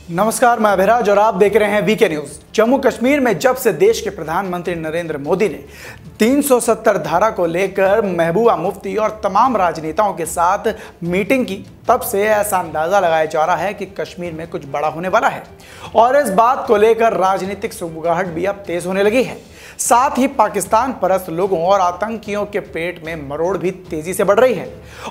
नमस्कार, मैं अभिराज और आप देख रहे हैं वीके न्यूज। जम्मू कश्मीर में जब से देश के प्रधानमंत्री नरेंद्र मोदी ने 370 धारा को लेकर महबूबा मुफ्ती और तमाम राजनेताओं के साथ मीटिंग की, तब से ऐसा अंदाजा लगाया जा रहा है कि कश्मीर में कुछ बड़ा होने वाला है और इस बात को लेकर राजनीतिक सुगबुगाहट भी अब तेज होने लगी है। साथ ही पाकिस्तान परस्त लोगों और आतंकियों के पेट में मरोड़ भी तेजी से बढ़ रही है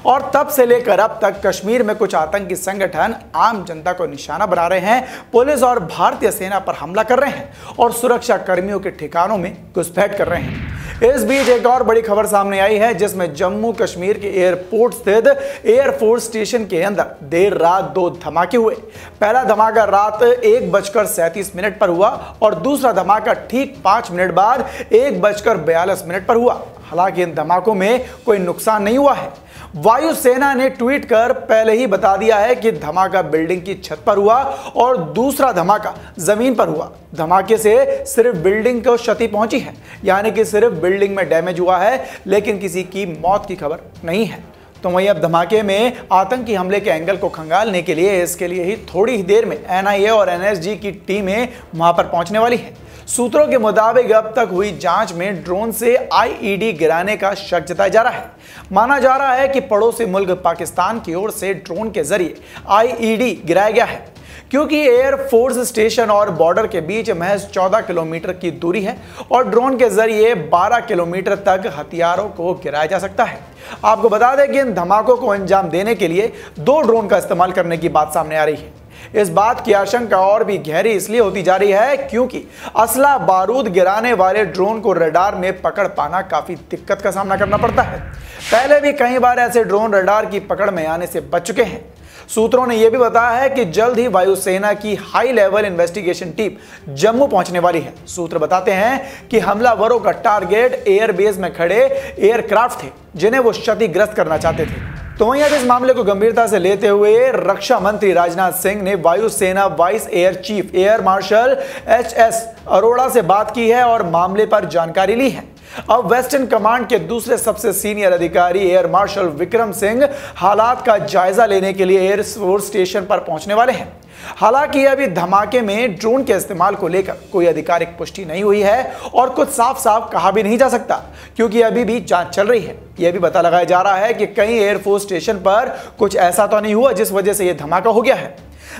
और तब से लेकर अब तक कश्मीर में कुछ आतंकी संगठन आम जनता को निशाना बना रहे हैं, पुलिस और भारतीय सेना पर हमला कर रहे हैं और सुरक्षा कर्मियों के ठिकानों में घुसपैठ कर रहे हैं। इस बीच एक और बड़ी खबर सामने आई है जिसमें जम्मू कश्मीर के एयरपोर्ट स्थित एयरफोर्स स्टेशन के अंदर देर रात 2 धमाके हुए। पहला धमाका रात 1:37 पर हुआ और दूसरा धमाका ठीक 5 मिनट बाद 1:42 पर हुआ। हालांकि इन धमाकों में कोई नुकसान नहीं हुआ है। वायुसेना ने ट्वीट कर पहले ही बता दिया है कि धमाका बिल्डिंग की छत पर हुआ और दूसरा धमाका जमीन पर हुआ। धमाके से सिर्फ बिल्डिंग को क्षति पहुंची है, यानी कि सिर्फ बिल्डिंग में डैमेज हुआ है, लेकिन किसी की मौत की खबर नहीं है। तो वहीं अब धमाके में आतंकी हमले के एंगल को खंगालने के लिए इसके लिए ही थोड़ी ही देर में एनआईए और एनएसजी की टीमें वहां पर पहुंचने वाली है। सूत्रों के मुताबिक अब तक हुई जांच में ड्रोन से आईईडी गिराने का शक जताया जा रहा है। माना जा रहा है कि पड़ोसी मुल्क पाकिस्तान की ओर से ड्रोन के जरिए आईईडी गिराया गया है, क्योंकि एयरफोर्स स्टेशन और बॉर्डर के बीच महज 14 किलोमीटर की दूरी है और ड्रोन के जरिए 12 किलोमीटर तक हथियारों को गिराया जा सकता है। आपको बता दें कि इन धमाकों को अंजाम देने के लिए 2 ड्रोन का इस्तेमाल करने की बात सामने आ रही है। इस बात की आशंका और भी गहरी इसलिए होती जा रही है क्योंकि असला बारूद गिराने वाले ड्रोन को रडार में पकड़ पाना काफी दिक्कत का सामना करना पड़ता है। पहले भी कई बार ऐसे ड्रोन रडार की पकड़ में आने से बच चुके हैं। सूत्रों ने यह भी बताया है कि जल्द ही वायुसेना की high level investigation team Jammu पहुंचने वाली है। सूत्र बताते हैं कि हमलावरों का टारगेट एयरबेस में खड़े एयरक्राफ्ट थे जिन्हें वो क्षतिग्रस्त करना चाहते थे। तो वहीं अब इस मामले को गंभीरता से लेते हुए रक्षा मंत्री राजनाथ सिंह ने वायुसेना vice air chief air marshal HS Arora से बात की है और मामले पर जानकारी ली है। अब वेस्टर्न कमांड के दूसरे सबसे सीनियर अधिकारी एयर मार्शल विक्रम सिंह हालात का जायजा लेने के लिए एयरफोर्स स्टेशन पर पहुंचने वाले हैं। हालांकि अभी धमाके में ड्रोन के इस्तेमाल को लेकर कोई आधिकारिक पुष्टि नहीं हुई है और कुछ साफ साफ कहा भी नहीं जा सकता, क्योंकि अभी भी जांच चल रही है। यह भी पता लगाया जा रहा है कि कहीं एयरफोर्स स्टेशन पर कुछ ऐसा तो नहीं हुआ जिस वजह से यह धमाका हो गया है।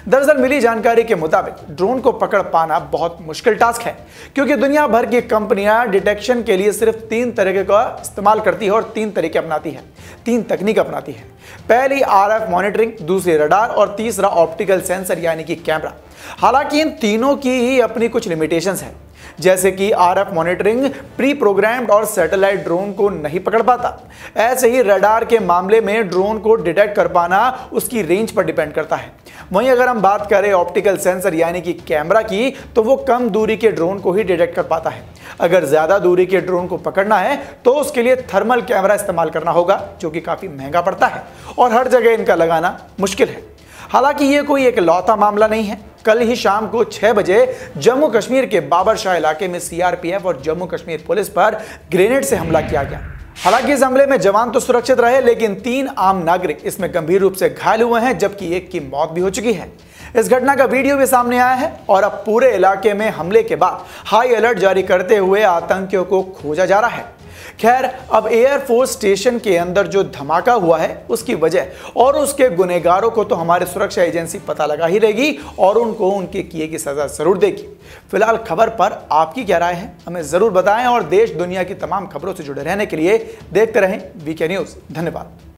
दरअसल मिली जानकारी के मुताबिक ड्रोन को पकड़ पाना बहुत मुश्किल टास्क है, क्योंकि दुनिया भर की कंपनियां डिटेक्शन के लिए सिर्फ 3 तरीके का इस्तेमाल करती है और 3 तरीके अपनाती है, 3 तकनीक अपनाती है। पहली आरएफ मॉनिटरिंग, दूसरी रडार और तीसरा ऑप्टिकल सेंसर यानी कि कैमरा। हालांकि इन तीनों की ही अपनी कुछ लिमिटेशंस है, जैसे कि आरएफ मॉनिटरिंग प्री प्रोग्राम्ड और सैटेलाइट ड्रोन को नहीं पकड़ पाता। ऐसे ही रडार के मामले में ड्रोन को डिटेक्ट कर पाना उसकी रेंज पर डिपेंड करता है। वहीं अगर हम बात करें ऑप्टिकल सेंसर यानी कि कैमरा की, तो वो कम दूरी के ड्रोन को ही डिटेक्ट कर पाता है। अगर ज्यादा दूरी के ड्रोन को पकड़ना है तो उसके लिए थर्मल कैमरा इस्तेमाल करना होगा, जो कि काफी महंगा पड़ता है और हर जगह इनका लगाना मुश्किल है। हालांकि ये कोई एक लौता मामला नहीं है। कल ही शाम को 6 बजे जम्मू कश्मीर के बाबर शाह इलाके में सीआरपीएफ और जम्मू कश्मीर पुलिस पर ग्रेनेड से हमला किया गया। हालांकि इस हमले में जवान तो सुरक्षित रहे, लेकिन 3 आम नागरिक इसमें गंभीर रूप से घायल हुए हैं, जबकि एक की मौत भी हो चुकी है। इस घटना का वीडियो भी सामने आया है और अब पूरे इलाके में हमले के बाद हाई अलर्ट जारी करते हुए आतंकियों को खोजा जा रहा है। खैर, अब एयरफोर्स स्टेशन के अंदर जो धमाका हुआ है उसकी वजह और उसके गुनहगारों को तो हमारी सुरक्षा एजेंसी पता लगा ही रहेगी और उनको उनके किए की सजा जरूर देगी। फिलहाल खबर पर आपकी क्या राय है हमें जरूर बताएं और देश दुनिया की तमाम खबरों से जुड़े रहने के लिए देखते रहें वीके न्यूज। धन्यवाद।